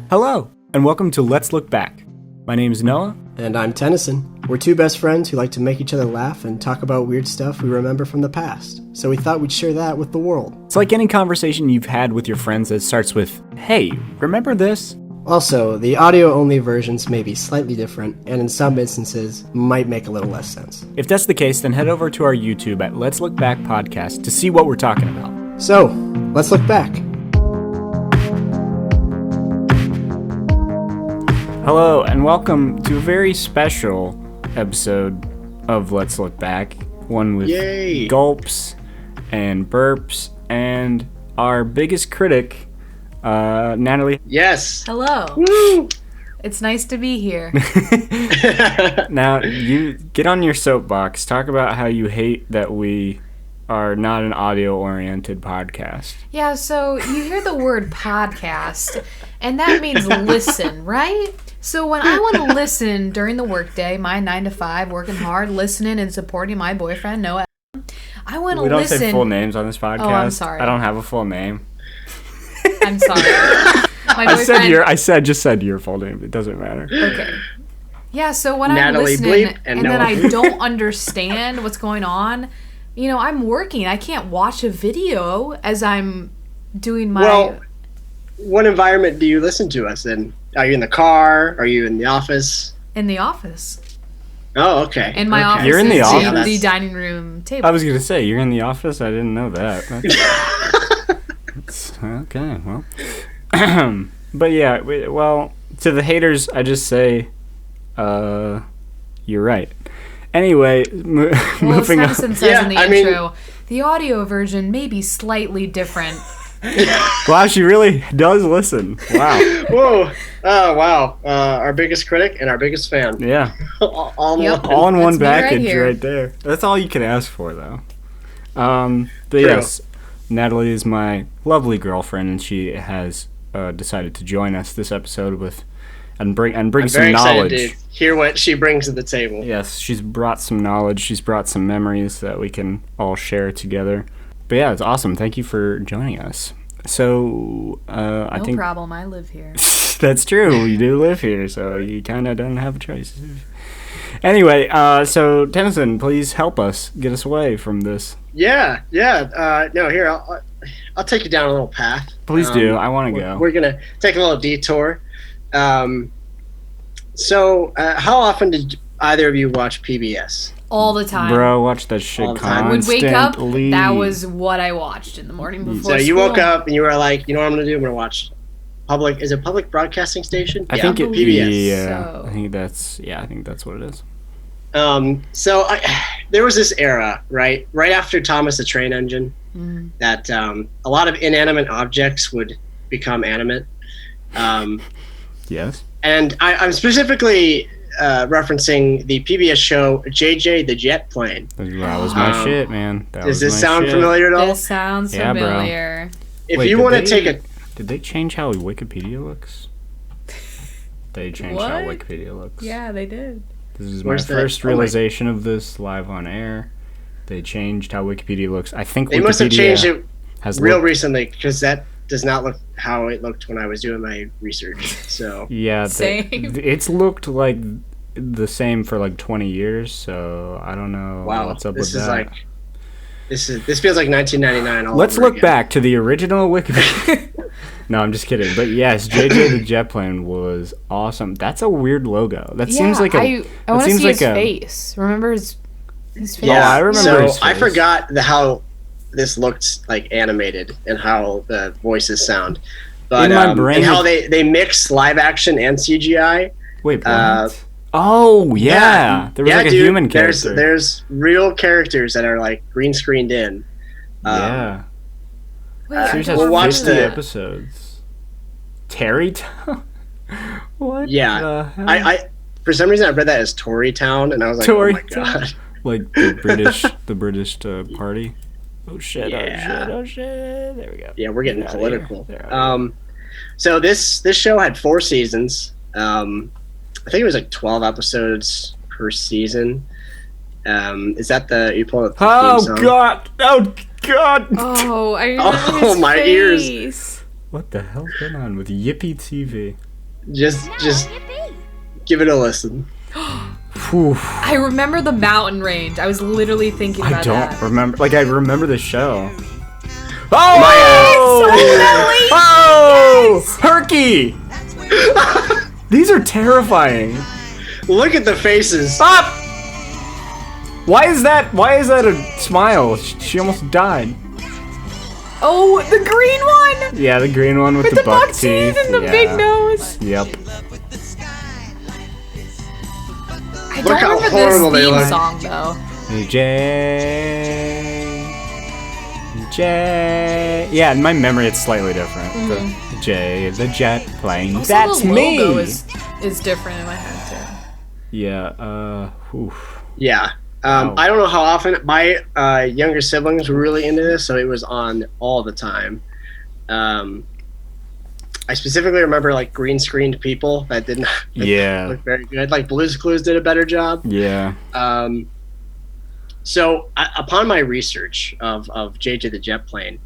Hello, and welcome to Let's Look Back. My name is Noah. And I'm Tennyson. We're two best friends who like to make each other laugh and talk about weird stuff we remember from the past. So we thought we'd share that with the world. It's like any conversation you've had with your friends that starts with, "Hey, remember this?" Also, the audio-only versions may be slightly different, and in some instances, might make a little less sense. If that's the case, then head over to our YouTube at Let's Look Back Podcast to see what we're talking about. So, let's look back. Hello, and welcome to a very special episode of Let's Look Back. One with gulps and burps and our biggest critic, Natalie. Yes. Hello. Woo! It's nice to be here. Now, you get on your soapbox. Talk about how you hate that we are not an audio-oriented podcast. Yeah, so you hear the word podcast, and that means listen, right? So when I want to listen during the workday, my 9 to 5, working hard, listening and supporting my boyfriend, Noah, I want to listen. We don't say full names on this podcast. Oh, I'm sorry. I don't have a full name. I'm sorry. My boyfriend... I just said your full name. It doesn't matter. Okay. Yeah, so when Natalie I'm listening Bleep and then Noah. I don't understand what's going on, you know, I'm working. I can't watch a video as I'm doing my... Well, what environment do you listen to us in? Are you in the car? Are you in the office? In the office. Oh, okay. In my office. You're in the office? The dining room table. I was going to say, you're in the office? I didn't know that. That's okay, well. But yeah, to the haters, I just say, you're right. Anyway, moving on. As Tennyson says in the intro, the audio version may be slightly different. Wow, she really does listen. Wow. Whoa. Oh, wow. Our biggest critic and our biggest fan. Yeah. All in one That's me package right there. That's all you can ask for, though. But True. yes, Natalie is my lovely girlfriend, and she has decided to join us this episode and bring some knowledge. I'm very excited to hear what she brings to the table. Yes, she's brought some knowledge. She's brought some memories that we can all share together. But yeah, it's awesome. Thank you for joining us. So, I think... No problem, I live here. That's true. You do live here, so you kind of don't have a choice. Anyway, so Tennyson, please help us. Get us away from this. Yeah. No, here, I'll take you down a little path. Please do. I want to go. We're going to take a little detour. So, how often did either of you watch PBS? All the time. Bro, watch that shit I would wake up, that was what I watched in the morning before So you school. woke up and you were like, you know what I'm going to do? I'm going to watch is it public broadcasting station? I think PBS. Yeah, So. I think that's what it is. So there was this era, right after Thomas the Train Engine, that a lot of inanimate objects would become animate. Yes. And I'm specifically referencing the PBS show JJ the Jet Plane. That was my shit, man. Does this sound familiar at all? This sounds familiar. If you want to take a... Did they change how Wikipedia looks? They changed how Wikipedia looks. Yeah, they did. This is my first realization of this live on air. They changed how Wikipedia looks. I think they Wikipedia must have changed it recently, because that does not look how it looked when I was doing my research. So yeah, same. It's looked like the same for like 20 years. So I don't know what's up with that. This feels like 1999. Let's look back to the original Wikipedia. No, I'm just kidding. But yes, JJ the Jet Plane was awesome. That's a weird logo. That seems like I want to see his face. Remember his face? Yeah, I remember his face. I forgot how this looked like animated and how the voices sound. But in my brain, and how they mix live action and CGI. Wait, what? Oh yeah, there was like a human character. There's real characters that are like green screened in. Yeah. Wait, we'll watch the episodes. Terrytown. What? Yeah, the hell? I for some reason I read that as Torytown, and I was like, oh my god, like the British party. Oh shit! Yeah. Oh shit! There we go. Yeah, we're getting political. So this show had 4 seasons. I think it was like 12 episodes per season. Is that you pull up the theme song? God! Oh God! Oh, I remember his my face. ears. What the hell's going on with Yippee TV? Just give it a listen. I remember the mountain range. I was literally thinking about that. I don't remember. Like, I remember the show. Oh! Oh! Herky! These are terrifying. Look at the faces. Stop! Why is that a smile? She almost died. Oh, the green one! Yeah, the green one with the buck teeth and the big nose. Yep. I don't remember this theme song though. J. Yeah, in my memory it's slightly different. The J, the jet plane. Also, that's the me. logo is different in my head too. Yeah. Yeah. Wow. I don't know how often my younger siblings were really into this, so it was on all the time. I specifically remember like green screened people that did not look very good. Like Blue's Clues did a better job. Yeah. So upon my research of JJ the Jet Plane,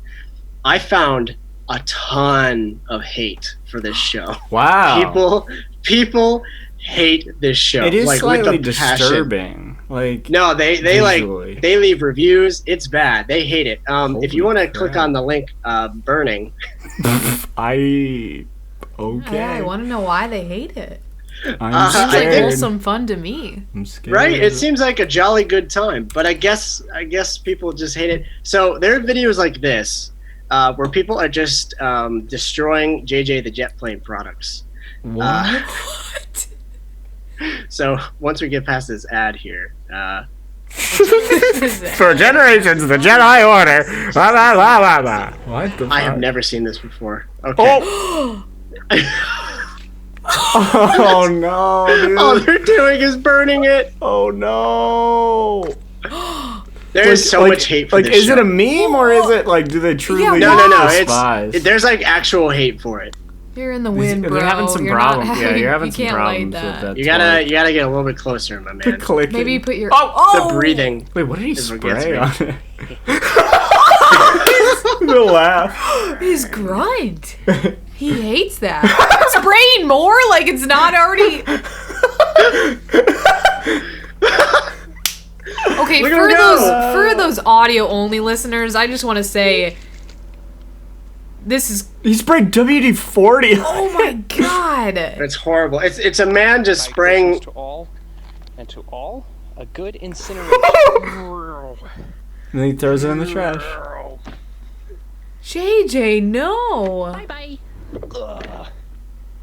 I found a ton of hate for this show. Wow. People hate this show. It is like, slightly with the disturbing. Passion. Like no, they leave reviews. It's bad. They hate it. If you want to click on the link, burning. Okay. Yeah, I want to know why they hate it. I'm Seems like scared. wholesome fun to me. I'm scared. Right? It seems like a jolly good time, but I guess people just hate it. So there are videos like this where people are just destroying JJ the Jet Plane products. What? What? So once we get past this ad here, For generations, the Jedi Order. Blah, blah, blah, blah, blah. What the I have fuck? never seen this before. Okay. Oh no, dude. All they're doing is burning it. Oh no. There's so much hate for this is show. it a meme or is it like, do they truly No. despise? There's like actual hate for it. You're in the wind, bro. They're having some problems. Yeah, you're having some can't problems light with that. You gotta get a little bit closer, my man. Clicking. Maybe you put your The breathing. Wait, what did he is what gets spray me. on it? The laugh. his grunt. He hates that. Spraying more like it's not already. Okay, Look at him go. for those audio only listeners, I just want to say this is. He sprayed WD-40. Oh my god. It's horrible. It's a man just spraying. To all, a good incineration. And then he throws it in the trash. JJ, no. Bye.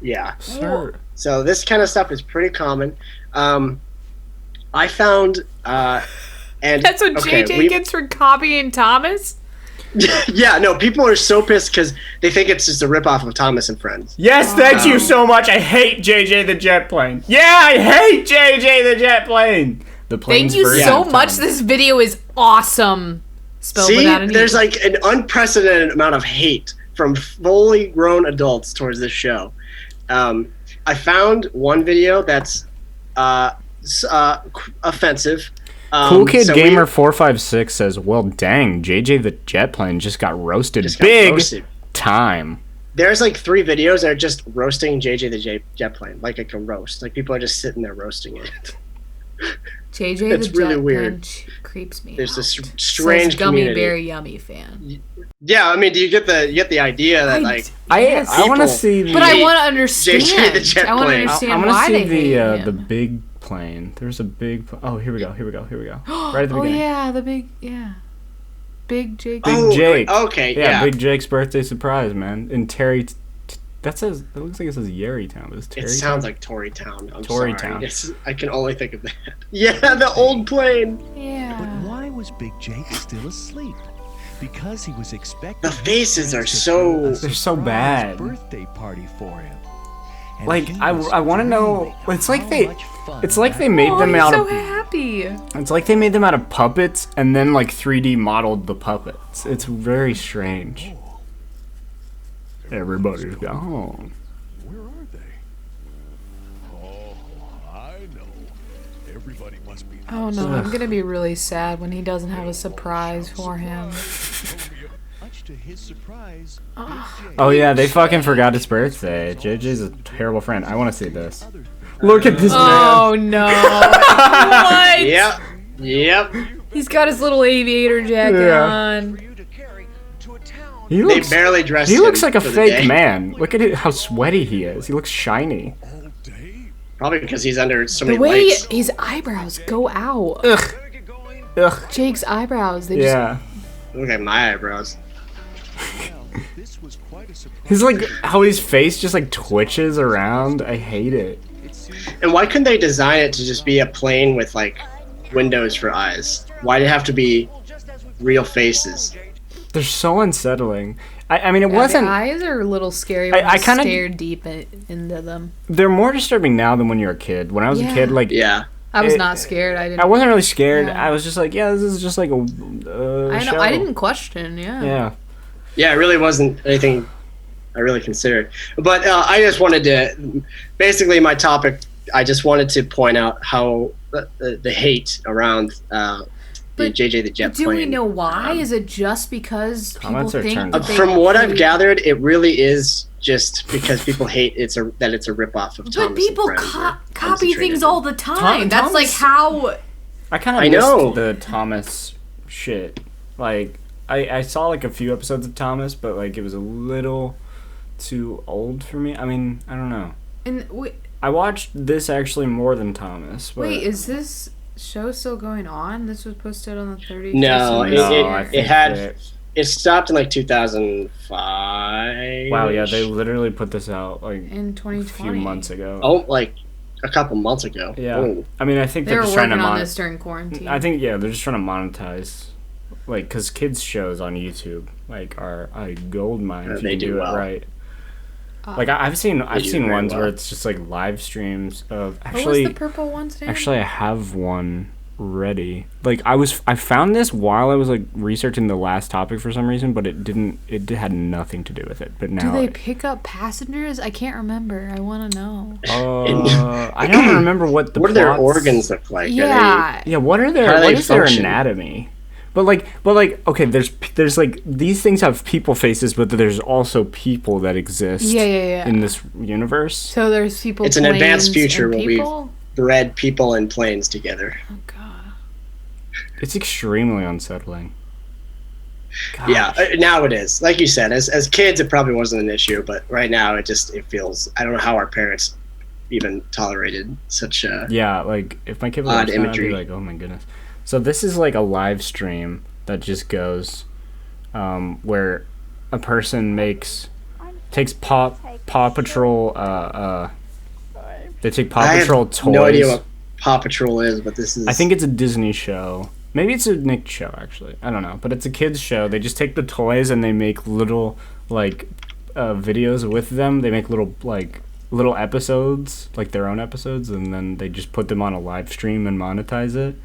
Yeah. Sir. So this kind of stuff is pretty common. I found and That's what JJ gets for copying Thomas? Yeah, no, people are so pissed because they think it's just a ripoff of Thomas and Friends. Yes, thank you so much. I hate JJ the Jet Plane. Yeah, I hate JJ the Jet Plane. The plane's Thank you version so of much. Thomas. This video is awesome. Spelled See, without an there's E. like an unprecedented amount of hate from fully grown adults towards this show. I found one video that's offensive. Cool Kid so Gamer 456 says, "Well, dang, JJ the Jet Plane just got roasted big time." There's like 3 videos that are just roasting JJ the Jet Plane, like a roast. Like people are just sitting there roasting it. JJ It's the really Jet weird. Plane creeps me There's out. this strange Says Gummy community. Bear Yummy fan. Yeah, I mean, do you get the idea that I want to people- see the But I want to understand. JJ the Jet I want to Plane. understand I want why to they see hate the him. big plane. There's a big. Oh, here we go. Right at the Oh beginning. yeah, the big Big Jake. Big Jake. Okay, Yeah, Big Jake's birthday surprise, man. And Terry. That says. It looks like it says Yerrytown, but it's Terrytown. It sounds like Torytown. I'm Torytown. sorry. I can only think of that. Yeah, the old plane. Yeah. But why was Big Jake still asleep? Because he was expecting. The faces are his friends to so- throw a They're so surprise bad. Birthday party for him. And Like, he I was want to know. dreaming It's like how they. much fun It's like that they made them he's out so of. happy. It's like they made them out of puppets and then like 3D modeled the puppets. It's very strange. Everybody's gone. Where are they? Oh, I know. Everybody must be. Oh no, I'm gonna be really sad when he doesn't have a surprise for him. Much to his surprise, Oh yeah, they fucking forgot his birthday. JJ's a terrible friend. I want to see this. Look at this man. Oh no! What? Yep. He's got his little aviator jacket on. He They looks, barely dressed he him looks like a for the fake day. man. Look at it, how sweaty he is. He looks shiny. Probably because he's under so The many way lights. his eyebrows go out. Ugh. Jake's eyebrows. They just. Yeah. Look at my eyebrows. this was quite a surprise. He's like, how his face just like twitches around. I hate it. And why couldn't they design it to just be a plane with like windows for eyes? Why did it have to be real faces? They're so unsettling. I mean, it Yeah, wasn't. the eyes are a little scary when I you kinda- stare deep into them. They're more disturbing now than when you're a kid. When I was a Yeah. kid, like, Yeah. I was It- not scared. I didn't. I wasn't really scared. Yeah. I was just like, yeah, this is just like a I know. show. I didn't question. Yeah. Yeah. Yeah, it really wasn't anything I really considered. But I just wanted to, basically my topic, I just wanted to point out how the hate around the But JJ the Jet Do plane. we know why? Is it just because people Comments are think turned that off. they From what I've hate- gathered, it really is just because people hate that it's a ripoff of Thomas. But people and Friends or copy Concentrated. things all the time. That's like Thomas- how. I kind of I missed know. the Thomas shit. Like, I saw like a few episodes of Thomas, but like it was a little too old for me. I mean, I don't know. And I watched this actually more than Thomas. But wait, is this show still going on? This was posted on the 30th. No, I think it had that- it stopped in like 2005. Wow, yeah, they literally put this out like in a 2020. few months ago. Oh, like a couple months ago. Yeah. Oh. I mean, I think They they're were just trying working to on this during quarantine. I think, yeah, they're just trying to monetize. Like, because kids' shows on YouTube, like, are a gold mine if you They can do do well. it right. Like, I've seen do very ones well. where it's just, like, live streams of... what was Actually, the purple one today? I have one ready. Like, I found this while I was, like, researching the last topic for some reason, but it had nothing to do with it. But do now... they pick up passengers? I can't remember. I want to know. I don't remember what the What do their plots- organs look like? Are Yeah. Yeah, what How do what they is their function? anatomy? But like, okay, there's like these things have people faces, but there's also people that exist. Yeah. In this universe. So there's people. It's an advanced planes, future and where we've people? bred people and planes together. Oh god. It's extremely unsettling. Gosh. Yeah, now it is. Like you said, as kids, it probably wasn't an issue, but right now it feels. I don't know how our parents even tolerated such a. Yeah, like if my kid was Odd watching that, I'd imagery. be like, oh my goodness. So this is like a live stream that just goes, where a person takes Paw Patrol. They take Paw I Patrol have toys. no idea what Paw Patrol is, but this is. I think it's a Disney show. Maybe it's a Nick show, actually. I don't know. But it's a kid's show. They just take the toys and they make little, like, videos with them. They make little episodes, like their own episodes, and then they just put them on a live stream and monetize it.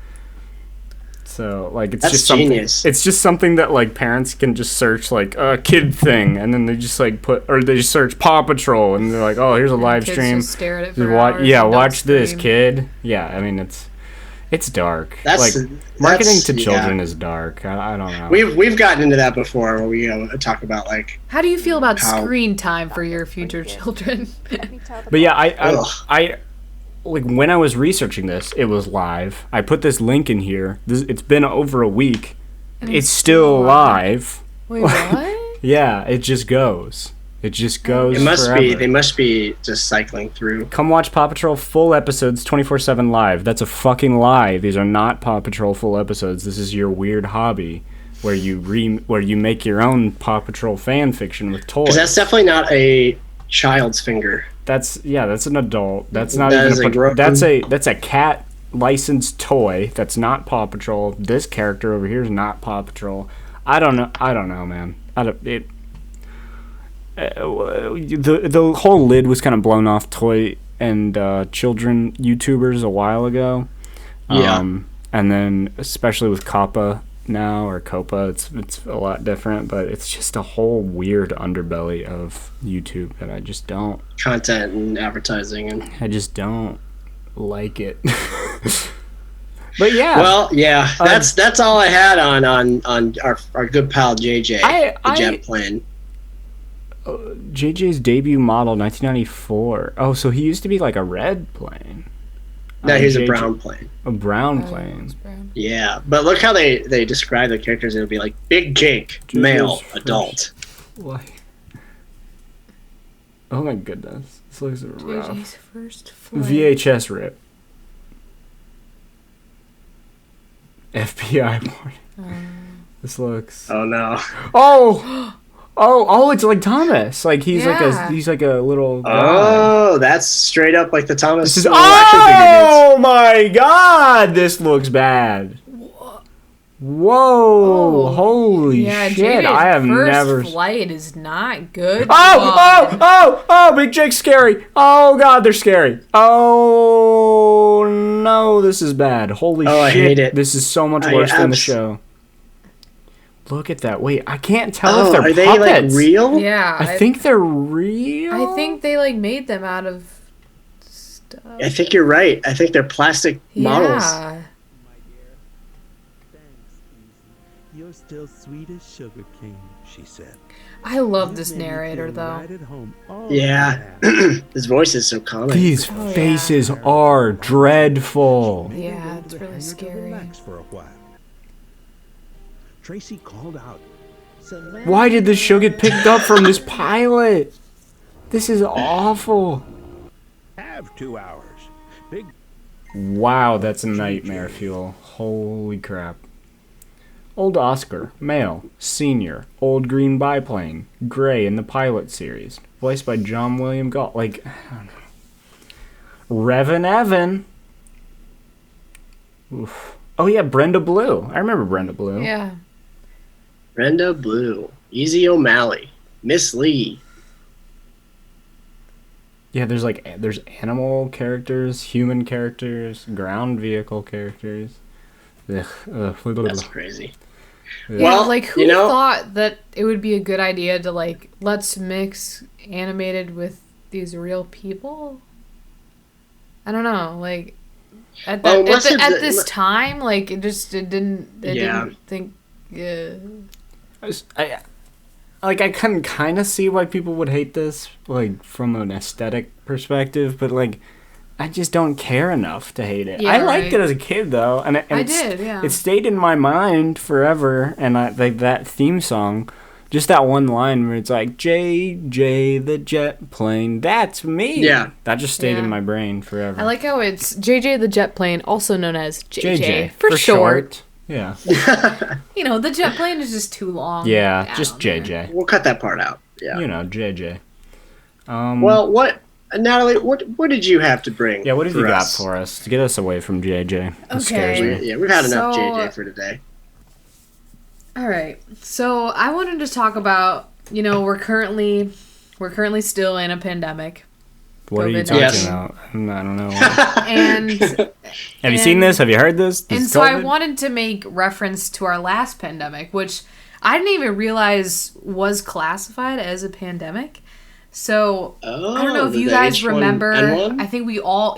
So, like, it's That's just something. genius. It's just something that, like, parents can just search, like, a kid thing, and then they just, like, they just search Paw Patrol, and they're like, oh, here's a live Kids stream. just stare at it Just for watch, hours yeah, and don't watch this, scream. kid. Yeah, I mean, it's dark. That's- like marketing that's- to children yeah. is dark. I don't know. We've gotten into that before, where we talk about like. How do you feel about How- screen time for your future children? But yeah, Ugh. I like when I was researching this, it was live. I put this link in here. It's been over a week. It's still live. Wait, what? Yeah, it just goes. It just goes. It must forever. be. They must be just cycling through. Come watch Paw Patrol full episodes 24/7 live. That's a fucking lie. These are not Paw Patrol full episodes. This is your weird hobby where you make your own Paw Patrol fan fiction with toys. Because that's definitely not a child's finger. That's an adult. That's not That even is a a grown- that's a cat licensed toy. That's not Paw Patrol. This character over here is not Paw Patrol. I don't know, man. The whole lid was kind of blown off toy and children YouTubers a while ago. Yeah. And then especially with Copa now, or Copa, it's a lot different, but it's just a whole weird underbelly of YouTube that I just don't Content and advertising and. like it. But yeah. Well, yeah, that's all I had on our good pal JJ, the jet plane. JJ's debut model, 1994. Oh, so he used to be like a red plane. No, he's a brown plane. A brown plane. Yeah, but look how they describe the characters. It'll be like Big Jake, male, adult. Like, oh my goodness, this looks rough. JJ's first flight. VHS rip. FBI warning. This looks. Oh no. Oh, it's like Thomas. Like he's like a little guy. Oh, that's straight up like the Thomas. Oh my God, this looks bad. Whoa! Holy shit! JJ's I have never. First flight is not good. Oh! Big Jake's scary. Oh God, they're scary. Oh no, this is bad. Holy shit! I hate it. This is so much worse than the show. Look at that. Wait, I can't tell if they're puppets. Are they like real? Yeah. I think they're real. I think they like made them out of stuff. I think you're right. I think they're plastic models. You're still sweet as sugar cane, she said. I love this narrator though. Right at home. Yeah. His voice is so common. These faces are dreadful. Yeah, it's really scary. For a while. Tracy called out. Why did this show get picked up from this pilot? This is awful. Have 2 hours. Big. Wow, that's a nightmare fuel. Holy crap. Old Oscar, male, senior, old green biplane, gray in the pilot series, voiced by John William Gault. Like, I don't know. Revan Evan. Oof. Oh yeah, Brenda Blue. I remember Brenda Blue. Yeah. Brenda Blue, Easy O'Malley, Miss Lee. Yeah, there's animal characters, human characters, ground vehicle characters. That's crazy. Yeah, well, like who thought that it would be a good idea to like let's mix animated with these real people? I don't know, like at this time, like it didn't think. Yeah. I can kind of see why people would hate this, like from an aesthetic perspective, but like I just don't care enough to hate it. Yeah, I liked it as a kid though, and it stayed in my mind forever. And like that theme song, just that one line where it's like JJ the jet plane, that's me. Yeah, that just stayed in my brain forever. I like how it's JJ the jet plane, also known as JJ for short. Yeah. You know, the jet plane is just too long. Yeah, just JJ. We'll cut that part out. Yeah. You know, JJ. Well, Natalie, what did you have to bring? Yeah, what did you got for us to get us away from JJ? Okay. We've had enough JJ for today. All right. So I wanted to talk about, you know, we're currently still in a pandemic. What COVID-19. Are you talking about? I don't know. And have you seen this? Have you heard this? And so I wanted to make reference to our last pandemic, which I didn't even realize was classified as a pandemic. So I don't know if you guys remember. I think we all,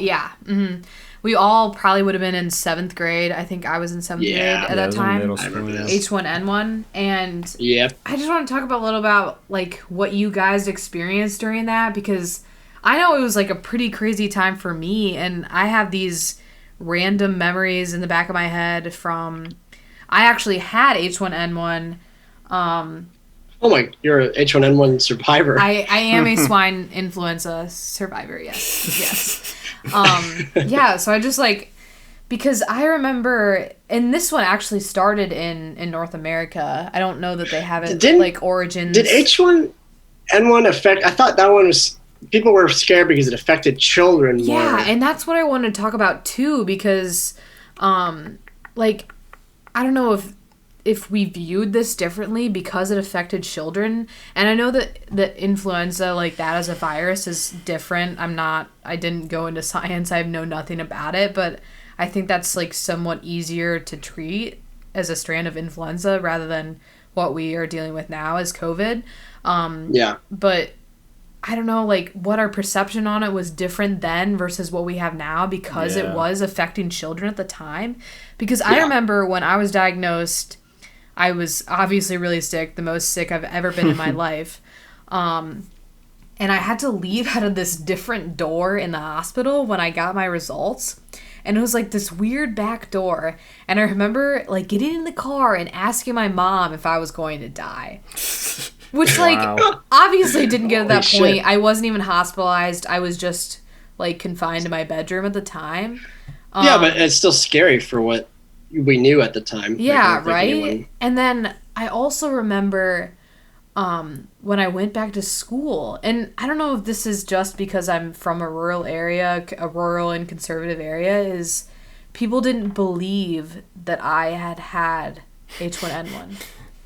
we all probably would have been in 7th grade. I think I was in 7th grade at that time. H1N1, and I just want to talk about a little about like what you guys experienced during that, because I know it was like a pretty crazy time for me, and I have these random memories in the back of my head from. I actually had H1N1. Oh my! You're an H1N1 survivor. I am a swine influenza survivor. Yes. Yeah. So I just like, because I remember, and this one actually started in North America. I don't know that they have it like origins. Did H1N1 affect? I thought that one was. People were scared because it affected children more. Yeah, and that's what I wanted to talk about too, because, like, I don't know if we viewed this differently because it affected children. And I know that the influenza, like that as a virus, is different. I didn't go into science. I know nothing about it, but I think that's like somewhat easier to treat as a strand of influenza rather than what we are dealing with now as COVID. But I don't know, like, what our perception on it was different then versus what we have now because it was affecting children at the time. Because I remember when I was diagnosed, I was obviously really sick, the most sick I've ever been in my life. And I had to leave out of this different door in the hospital when I got my results. And it was like this weird back door. And I remember like getting in the car and asking my mom if I was going to die. Which like obviously didn't get to that point. Shit. I wasn't even hospitalized. I was just like confined to my bedroom at the time. Yeah, but it's still scary for what we knew at the time. Yeah, like, right? And then I also remember when I went back to school, and I don't know if this is just because I'm from a rural area, a rural and conservative area, is people didn't believe that I had H1N1.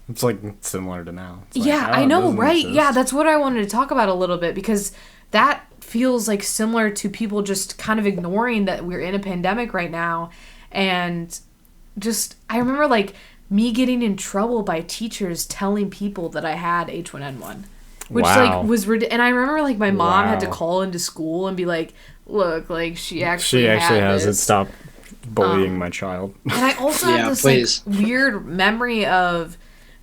It's like similar to now. Like, yeah, I know, right? Exist. Yeah, that's what I wanted to talk about a little bit because that feels like similar to people just kind of ignoring that we're in a pandemic right now. And just, I remember like me getting in trouble by teachers telling people that I had H1N1, which like was and I remember like my mom had to call into school and be like, "Look, like she actually has it. Stop bullying my child." And I also have this like weird memory of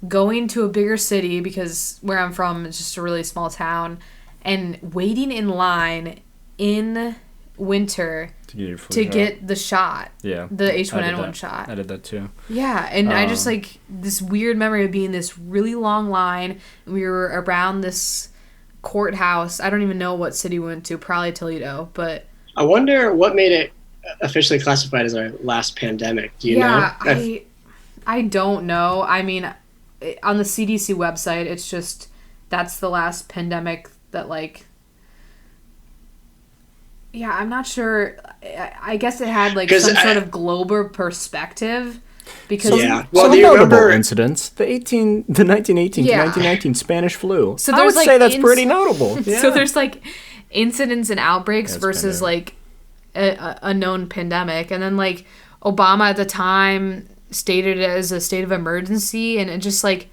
going to a bigger city because where I'm from is just a really small town, and waiting in line in winter to get the shot. Yeah. The H1N1 shot. I did that too. Yeah, and I just like this weird memory of being in this really long line. We were around this courthouse. I don't even know what city we went to, probably Toledo, but I wonder what made it officially classified as our last pandemic. Do you know? I don't know. I mean, on the CDC website, it's just that's the last pandemic that like yeah, I'm not sure. I guess it had like some sort of global perspective because well, do you remember incidents? The 1918 to 1919 Spanish flu. So I would say that's pretty notable. Yeah. So there's like incidents and outbreaks versus like a known pandemic, and then like Obama at the time stated it as a state of emergency, and it just like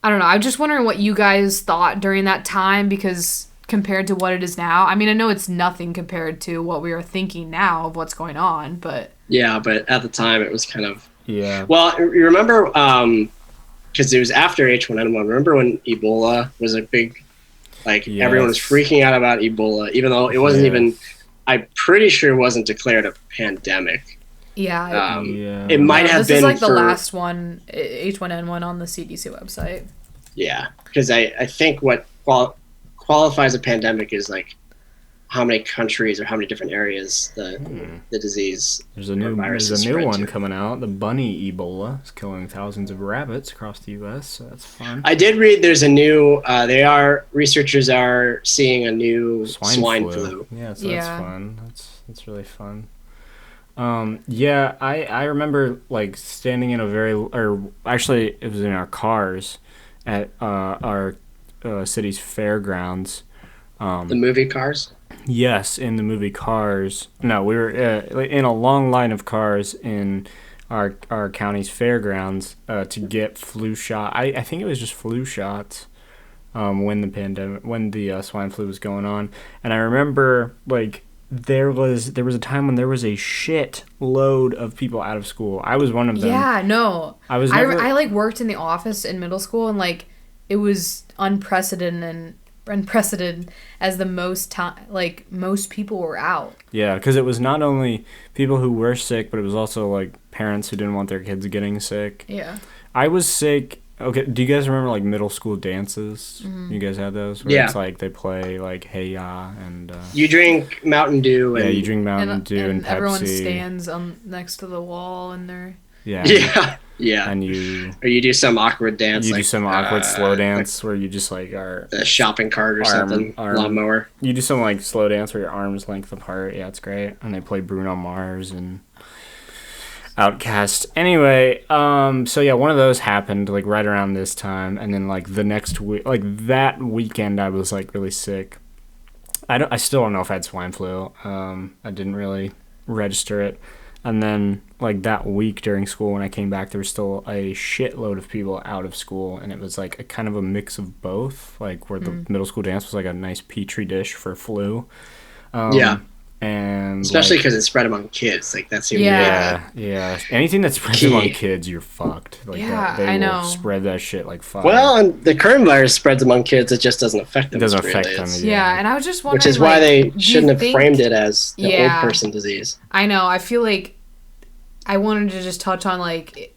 I don't know. I'm just wondering what you guys thought during that time because compared to what it is now. I mean, I know it's nothing compared to what we are thinking now of what's going on, but yeah, but at the time it was kind of Well, you remember because it was after H1N1. Remember when Ebola was a big everyone was freaking out about Ebola, even though it wasn't even. I'm pretty sure it wasn't declared a pandemic. Yeah, it might have been. This is like the last one, H1N1 on the CDC website. Yeah, because I think what qualifies a pandemic is like how many countries or how many different areas the disease. There's a new one coming out. The bunny Ebola is killing thousands of rabbits across the U.S. So that's fun. I did read there's a new. Researchers are seeing a new swine flu. Yeah, so that's fun. That's really fun. I remember like standing in actually it was in our cars at our city's fairgrounds. The movie Cars? Yes, in the movie Cars. No, we were in a long line of cars in our county's fairgrounds to get flu shot. I think it was just flu shots when the swine flu was going on. And I remember like there was a time when there was a shit load of people out of school. I was one of them. Yeah, no. I like worked in the office in middle school, and like it was unprecedented as the most time, like most people were out. Yeah, because it was not only people who were sick, but it was also like parents who didn't want their kids getting sick. Yeah. I was sick. Okay, do you guys remember like middle school dances? Mm-hmm. You guys had those? Where it's like they play like Hey Ya and you drink Mountain Dew. You drink Mountain Dew and Pepsi. Everyone stands next to the wall and they're Yeah. And you do some awkward dance. You do some awkward slow dance where you just like are a shopping cart or something. Lawnmower. You do some like slow dance where your arms length apart. Yeah, it's great. And they play Bruno Mars and Outcast. Anyway, so yeah, one of those happened like right around this time, and then like the next week, like that weekend, I was like really sick. I still don't know if I had swine flu. I didn't really register it. And then, like, that week during school when I came back, there was still a shitload of people out of school. And it was, like, a kind of a mix of both. Like, where the middle school dance was, like, a nice petri dish for flu. Yeah. And especially because it spread among kids. Like, that seemed yeah. Anything that spreads among kids, you're fucked. Like, I know. Will spread that shit like fire. Well, and the coronavirus spreads among kids. It just doesn't affect them. It doesn't affect them. Yeah, and I was just wondering, which is why they shouldn't have framed it as the old person disease. I know. I feel like I wanted to just touch on, like,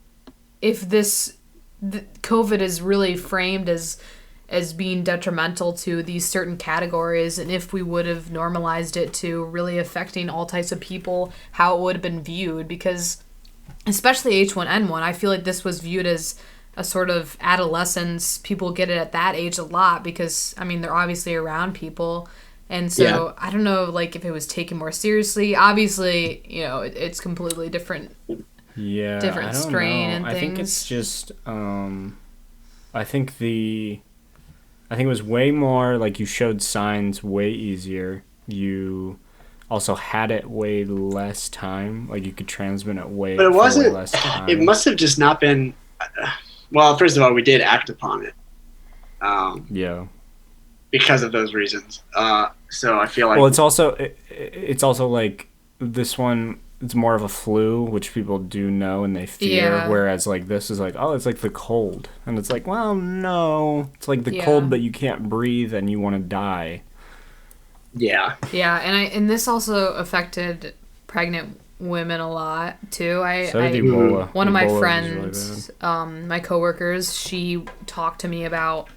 if COVID is really framed as being detrimental to these certain categories, and if we would have normalized it to really affecting all types of people, how it would have been viewed. Because especially H1N1, I feel like this was viewed as a sort of adolescence. People get it at that age a lot because, I mean, they're obviously around people. And so I don't know, like, if it was taken more seriously. Obviously, you know, it's completely different. Yeah, different strain and things. I think it's just I think it was way more, like, you showed signs way easier. You also had it way less time. Like, you could transmit it way less time. It must have just not been... well, first of all, we did act upon it. Because of those reasons. So I feel like... Well, it's also like, this one... It's more of a flu, which people do know and they fear, whereas, like, this is like, oh, it's like the cold. And it's like, well, no. It's like the cold, but you can't breathe and you want to die. Yeah. Yeah, and this also affected pregnant women a lot, too. So did Ebola. One of my friends, really my coworkers, she talked to me about,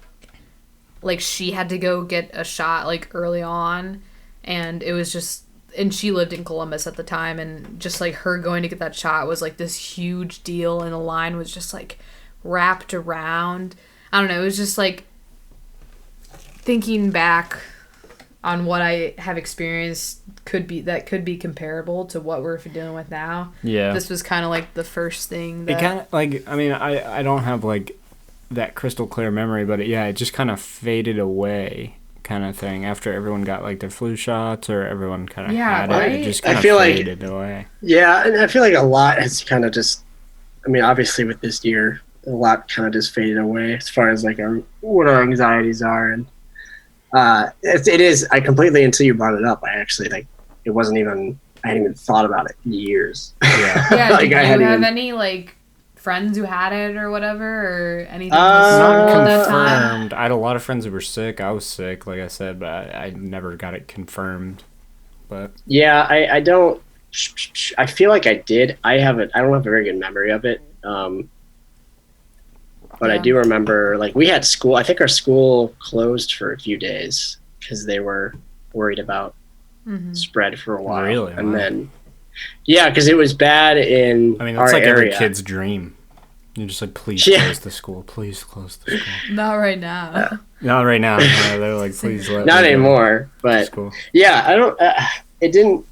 like, she had to go get a shot, like, early on, and it was just... And she lived in Columbus at the time, and just, like, her going to get that shot was, like, this huge deal, and the line was just, like, wrapped around. I don't know, it was just, like, thinking back on what I have experienced could be comparable to what we're dealing with now. Yeah. This was kind of, like, the first thing that... It kind of, like, I mean, I don't have, like, that crystal clear memory, but it just kind of faded away. Kind of thing after everyone got, like, their flu shots, or everyone kind of had it. It just kind of faded away. Yeah, and I feel like a lot has kind of just, I mean, obviously with this year, a lot kind of just faded away as far as, like, what our anxieties are. And it is, I completely, until you brought it up, I actually, like, it wasn't even, I hadn't even thought about it in years. Yeah. Like, did you have any, like, friends who had it or whatever, or anything? Not confirmed. I had a lot of friends who were sick. I was sick, like I said, but I never got it confirmed. But yeah, I don't. I feel like I did. I don't have a very good memory of it. But I do remember, like, we had school. I think our school closed for a few days because they were worried about spread for a while. Really? And then. Yeah, because it was bad in our area. I mean, that's like every kid's dream. You're just like, please close the school. Please close the school. Not right now. Not right now. They're like, please let Not anymore. But yeah, I don't. It didn't.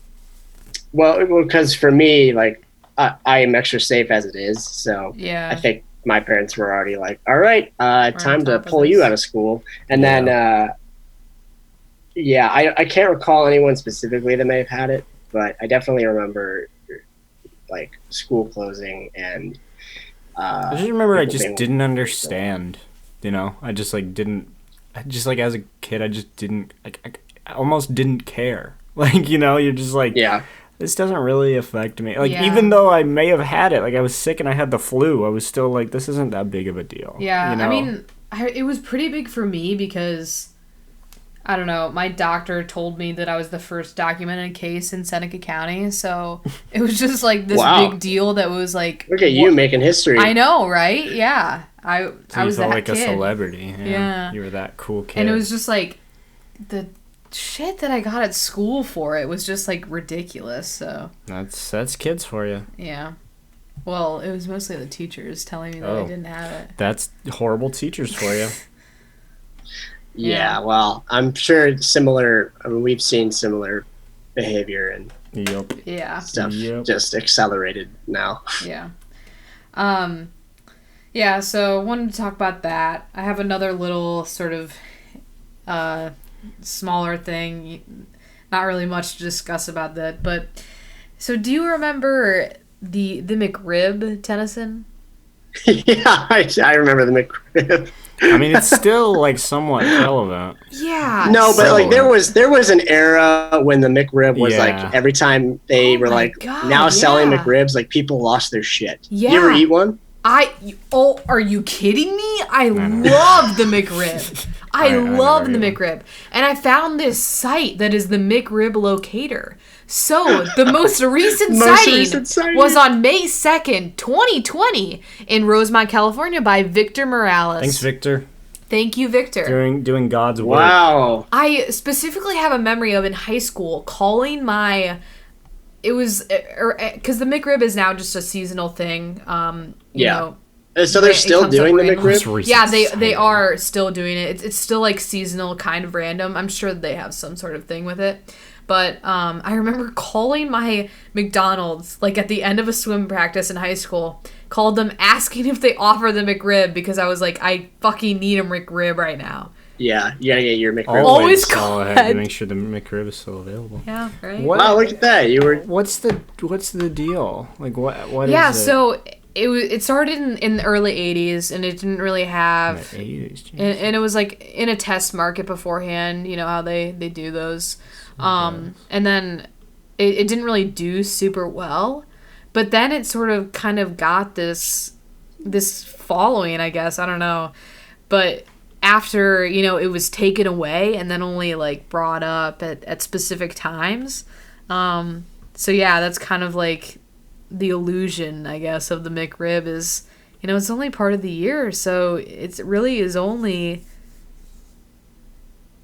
Well, because for me, like, I am extra safe as it is. So I think my parents were already like, all right, time to pull you out of school. And then, I can't recall anyone specifically that may have had it. But I definitely remember, like, school closing and... I just remember I just didn't understand, you know? I just, like, didn't... Just, like, as a kid, I just didn't... Like, I almost didn't care. Like, you know, you're just like... Yeah. This doesn't really affect me. Like, even though I may have had it, like, I was sick and I had the flu, I was still like, this isn't that big of a deal. Yeah, you know? I mean, it was pretty big for me because... I don't know, my doctor told me that I was the first documented case in Seneca County, so it was just, like, this big deal that was, like... Look at you making history. I know, right? Yeah. I was that kid. You felt like a celebrity. Yeah. You were that cool kid. And it was just, like, the shit that I got at school for it was just, like, ridiculous, so... That's kids for you. Yeah. Well, it was mostly the teachers telling me that I didn't have it. That's horrible teachers for you. Yeah, well, I'm sure similar. I mean, we've seen similar behavior and stuff just accelerated now. Yeah. Yeah, so wanted to talk about that. I have another little sort of smaller thing. Not really much to discuss about that, but So do you remember the McRib, Tennyson? Yeah, I remember the McRib. I mean, it's still like somewhat relevant. Yeah. No, but like there was an era when the McRib was like every time they were like selling McRibs, like people lost their shit. Yeah. You ever eat one? Are you kidding me? I love the McRib. I love the McRib. And I found this site that is the McRib Locator. So, the most recent sighting was on May 2nd, 2020 in Rosemont, California by Victor Morales. Thanks, Victor. Thank you, Victor. Doing God's work. Wow. I specifically have a memory of in high school calling it was, because the McRib is now just a seasonal thing. You know, so they're still doing the McRib? Yeah, they are still doing it. It's still like seasonal, kind of random. I'm sure they have some sort of thing with it. But I remember calling my McDonald's, like at the end of a swim practice in high school, called them asking if they offer the McRib because I was like, I fucking need a McRib right now. Yeah, you gotta get your McRib. Always call ahead to make sure the McRib is still available. Yeah, right. Wow, look at that! What's the deal? Like what is it? Yeah, so it started in the early 80s and it didn't really have 80s, and it was like in a test market beforehand, you know how they do those. And then it didn't really do super well, but then it sort of kind of got this following, I guess, I don't know. But after, you know, it was taken away and then only like brought up at specific times. So yeah, that's kind of like the illusion, I guess, of the McRib is, you know, it's only part of the year, so it really is only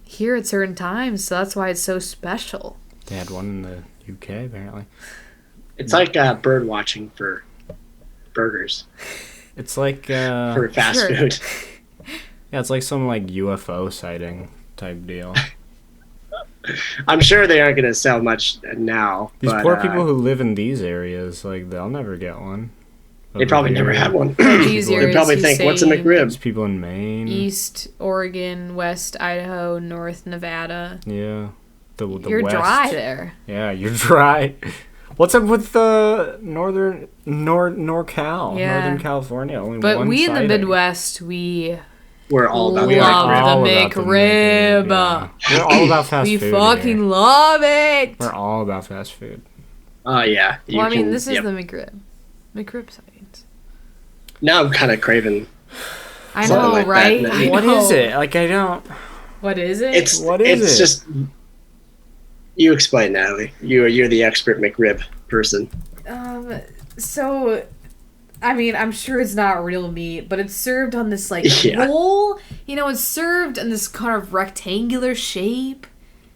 here at certain times, so that's why it's so special. They had one in the UK, apparently. It's like bird watching for burgers. It's like for fast food. Yeah, it's like some like UFO sighting type deal. I'm sure they aren't going to sell much now. These poor people who live in these areas, like they'll never get one. They probably never had one. They probably think, what's a McRib? These people in Maine, East Oregon, West Idaho, North Nevada. Yeah, the you're West. Dry there. Yeah, you're dry. What's up with the NorCal, Northern California? Only but one we sighting. in the Midwest, we're all about the McRib. Yeah. We're all about fast food. We fucking love it. We're all about fast food. Oh yeah. Well, I mean, this is the McRib sightings. Now I'm kind of craving. I know, like right? What is it? Like I don't. What is it? It's just. You explain, Natalie. You're the expert McRib person. So, I mean, I'm sure it's not real meat, but it's served on this like roll. You know, it's served in this kind of rectangular shape.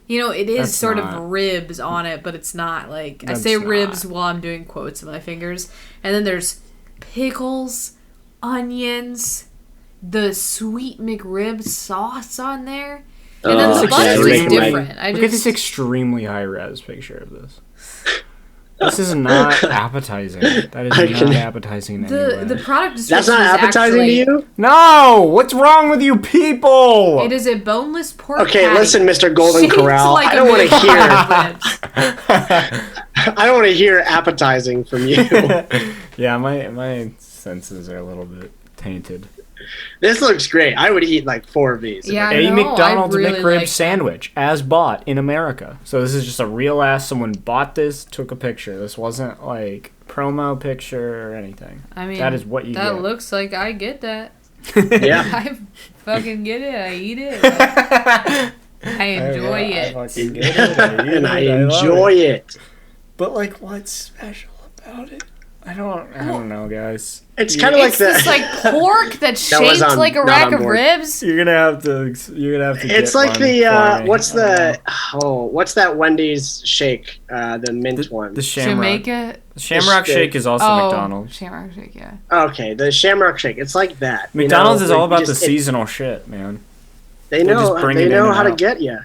You know, it is of ribs on it, but it's not like I say ribs while I'm doing quotes with my fingers. And then there's pickles, onions, the sweet McRib sauce on there. And then the bun is different. Look at this extremely high-res picture of this. This is not appetizing. That is not appetizing in any way. The product description That's not appetizing to you? No! What's wrong with you people? It is a boneless pork patty. Okay, listen, Mr. Golden Corral. I don't want to hear appetizing from you. Yeah, my senses are a little bit tainted. This looks great. I would eat like 4 of these. Yeah, a McDonald's McRib sandwich as bought in America. So this is just a real ass. Someone bought this, took a picture. This wasn't like promo picture or anything. I mean, that is what you get. That looks like I get that. Yeah, I fucking get it. I eat it. I enjoy it. I fucking get it. I enjoy it. But like, what's special about it? I don't know, guys. It's kind of like this like pork that's shaped like a rack of ribs. You're gonna have to. It's like the what's that Wendy's shake? The mint one. The Shamrock. Jamaica. Shamrock Shake is also McDonald's. Shamrock Shake, yeah. Okay, the Shamrock Shake. It's like that. McDonald's is all about the seasonal shit, man. They know how to get you.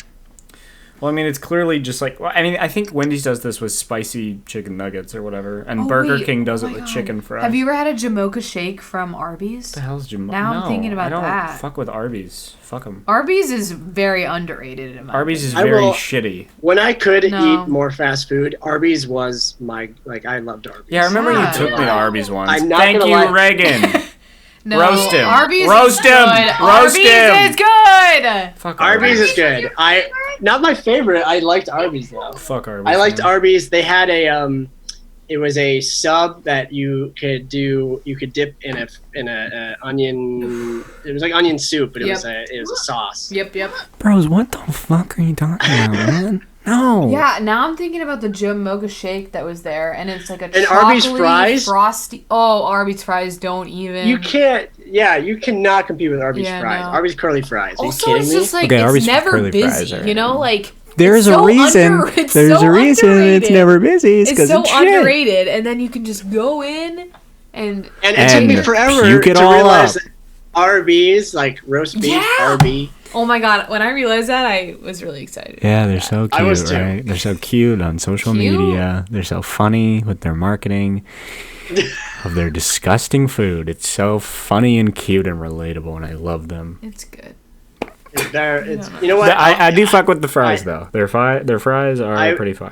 Well, I mean, it's clearly just like... Well, I mean, I think Wendy's does this with spicy chicken nuggets or whatever. And Burger King does it with chicken fries. Have you ever had a Jamocha shake from Arby's? What the hell's Jamocha? Now I'm thinking about that. I don't fuck with Arby's. Fuck them. Arby's is very underrated in my Arby's opinion. is very shitty. When I could eat more fast food, Arby's was my... Like, I loved Arby's. Yeah, I remember you took me to Arby's once. I'm not Thank gonna you, lie. Reagan. No, Roast him. Arby's Roast is him. good. Roast Arby's him. is good. Fuck Arby's is good. Not my favorite. I liked Arby's though. Fuck Arby's. I liked Arby's. They had a it was a sub that you could dip in a onion. It was like onion soup, but it was a sauce. Yep. Bros, what the fuck are you talking about, man? No. Yeah, now I'm thinking about the Jamocha shake that was there, and it's like a And Arby's chocolatey, fries? frosty. Oh, Arby's fries don't even. You can't. Yeah, you cannot compete with Arby's fries. no. Arby's curly fries. Are Also, you it's kidding me? just like Okay, Arby's it's never curly fries busy. are- You know, like There's it's a so reason. It's There's so a reason underrated. it's never busy. It's It's because so it's shit. underrated, and then you can just go in and And it took me forever puke it to all realize up. that Arby's, like roast beef, Yeah. Arby. oh my god, when I realized that, I was really excited. Yeah, they're so I was cute, too. right? They're so cute on social Cute? media. They're so funny with their marketing of their disgusting food. It's so funny and cute and relatable, and I love them. It's good. You know what? I do fuck with the fries though. Their fries are pretty fun.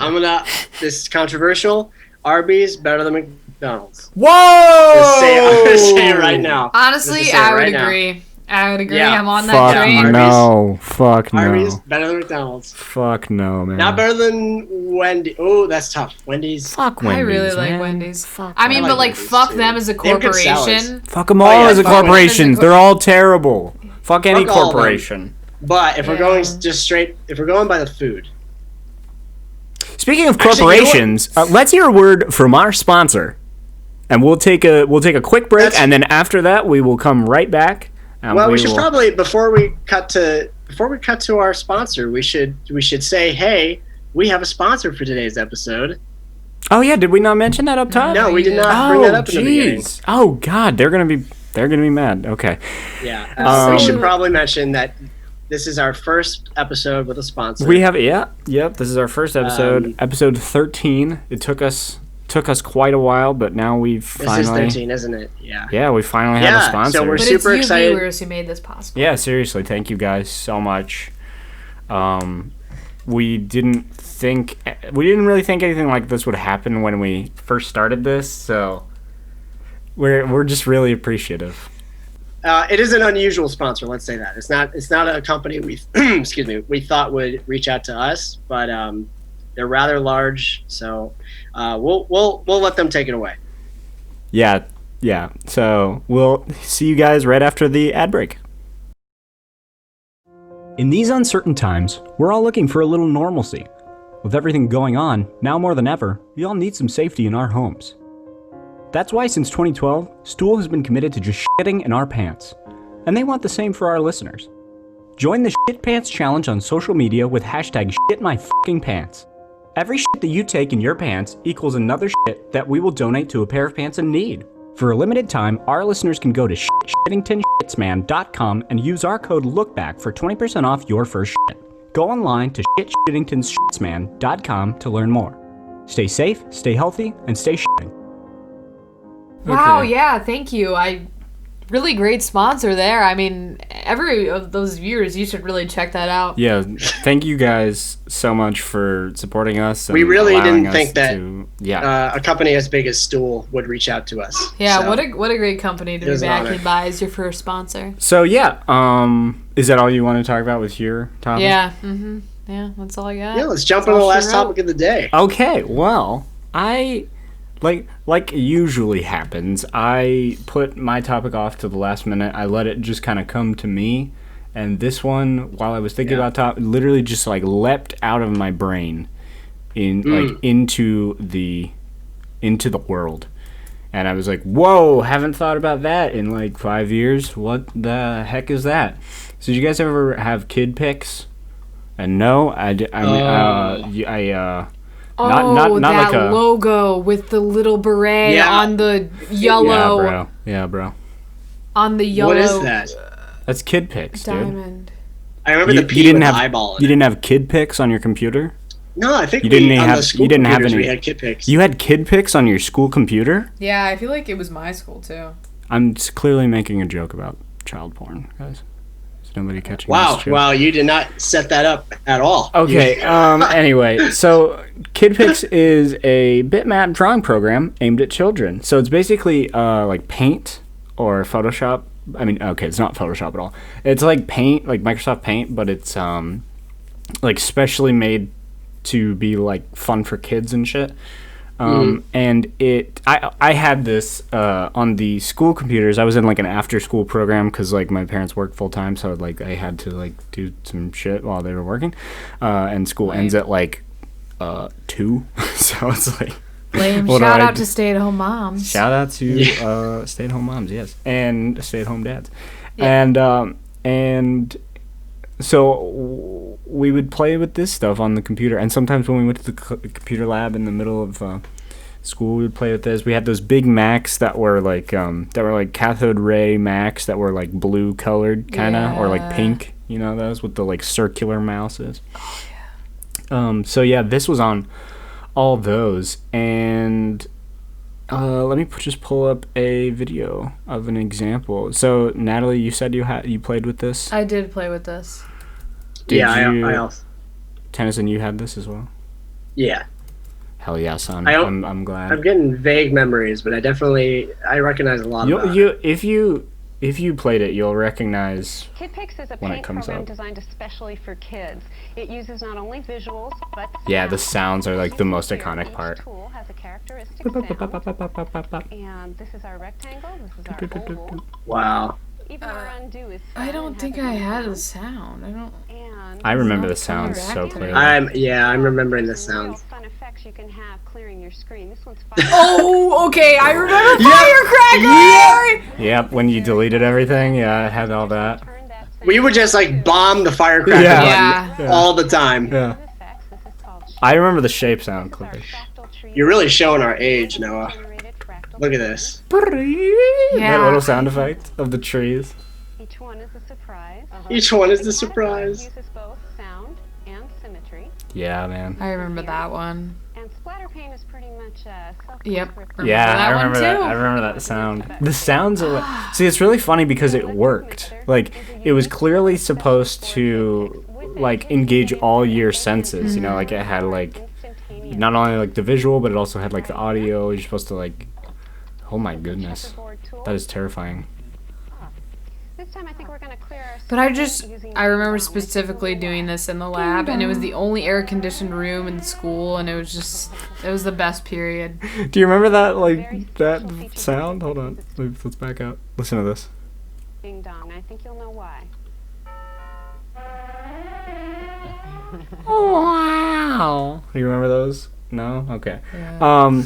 This is controversial. Arby's better than McDonald's. Whoa! I'm gonna say it right now. Honestly, Just say it I would right now. agree. I would agree. Yeah. I'm on that Fuck train. no. Fuck no. Arby's better than McDonald's. Fuck no, man. Not better than Wendy. Oh, that's tough. Wendy's. Fuck Wendy's, I really like man. Wendy's. Fuck I mean, I but like like, Wendy's, fuck too. them as a They have good corporation. salads. Fuck them all yeah, as a fuck Wendy's. corporation. They're all terrible. Fuck any Fuck all of them. corporation. But if we're going just straight, if we're going by the food, Speaking of Actually, you know what? corporations, let's hear a word from our sponsor, and we'll take a quick break, and then after that we will come right back. And we should probably before we cut to our sponsor, we should say, hey, we have a sponsor for today's episode. Oh yeah, did we not mention that up top? No, we did not bring that up in the beginning. Oh god, they're gonna be mad. Okay. Yeah, we should probably mention that this is our first episode with a sponsor. We have yep. This is our first episode, episode 13. It took us quite a while, but now we've finally. This is 13, isn't it? Yeah. Yeah, we finally have a sponsor. So we're But super it's you excited. viewers who made this possible. Yeah, seriously, thank you guys so much. We didn't really think anything like this would happen when we first started this, so we're just really appreciative. It is an unusual sponsor. Let's say that it's not a company we we thought would reach out to us, but they're rather large, so we'll let them take it away. Yeah. So we'll see you guys right after the ad break. In these uncertain times, we're all looking for a little normalcy. With everything going on, now more than ever, we all need some safety in our homes. That's why since 2012, Stool has been committed to just shitting in our pants. And they want the same for our listeners. Join the Shit Pants Challenge on social media with hashtag #ShitMyFuckingPants. Every shit that you take in your pants equals another shit that we will donate to a pair of pants in need. For a limited time, our listeners can go to shittingtonshitsman.com and use our code LOOKBACK for 20% off your first shit. Go online to shittingtonshitsman.com to learn more. Stay safe, stay healthy, and stay shitting. Wow, Okay. yeah, thank you. Really great sponsor there. I mean, every of those viewers, you should really check that out. Yeah, thank you guys so much for supporting us. And We really allowing didn't think us that to- a company as big as Stool would reach out to us. Yeah, So, what a great company to it be was an honor. backing by as your first sponsor. So yeah, is that all you want to talk about with your topic? Yeah, yeah, that's all I got. Yeah, let's jump That's on the all she last wrote. topic of the day. Okay, well, I like usually happens, I put my topic off to the last minute. I let it just kind of come to me, and this one, while I was thinking about literally just like leapt out of my brain into the world. And I was like, whoa, haven't thought about that in like 5 years. What the heck is that? So did you guys ever have KidPix? And no, not that like a logo with the little beret on the yellow. Yeah, bro. On the yellow. What is that? That's KidPix, dude. Diamond. I remember the P with the eyeball. You didn't have KidPix on your computer? No, I think you didn't have any. We had KidPix. You had KidPix on your school computer? Yeah, I feel like it was my school too. I'm clearly making a joke about child porn, guys. Is nobody catching this joke? Wow, you did not set that up at all. Okay, anyway, so KidPix is a bitmap drawing program aimed at children. So it's basically like Paint or Photoshop. I mean, okay, it's not Photoshop at all. It's like Paint, like Microsoft Paint, but it's like specially made to be like fun for kids and shit. And I had this on the school computers. I was in like an after school program because like my parents worked full time, so like I had to like do some shit while they were working. And school ends at like 2, so it's like. Lame. Shout out to stay-at-home moms. Shout out to stay-at-home moms, yes, and stay-at-home dads, yeah. And so we would play with this stuff on the computer, and sometimes when we went to the computer lab in the middle of school, we would play with this. We had those big Macs that were like cathode ray Macs that were like blue colored kind of, or like pink, you know, those with the like circular mouses. Oh yeah. So yeah, this was on all those, and let me just pull up a video of an example. So Natalie, you said you played with this. I did play with this. I also. Tennyson, you had this as well. Yeah. Hell yeah, son. I'm glad. I'm getting vague memories, but I recognize a lot of it. If you played it, you'll recognize KidPix is a when it paint comes program up. designed especially for kids. It uses not only visuals, but yeah, the sounds are like the most iconic part. Each tool has a characteristic sound. And this is our rectangle, this is our oval. Wow. Even our undo is I don't think I had a sound. I remember the sounds so clearly. I'm remembering the sounds. Fun effects you can have clearing your screen. This one's oh, okay. I remember Firecracker. Yep, when you deleted everything, yeah, it had all that. We would just like bomb the Firecracker button all the time. Yeah. I remember the shape sound clearly. You're really showing our age, Noah. Look at this. That little sound effect of the trees. Each one is a surprise. Each one is the surprise. Uses both sound and symmetry. Yeah, man. I remember that one. And splatter paint is pretty much Yep. Yeah, I remember that. I remember that sound. The sounds are see, it's really funny because it worked. Like it was clearly supposed to like engage all your senses. You know, like it had like not only like the visual, but it also had like the audio. You're supposed to like. Oh my goodness, that is terrifying. This time I think we're gonna clear our But I remember specifically doing this in the lab, and it was the only air-conditioned room in school, and it was the best period. Do you remember that, like, that sound? Hold on, let's back up. Listen to this. Ding dong, I think you'll know why. Oh, wow. Do you remember those? No? Okay. Yeah.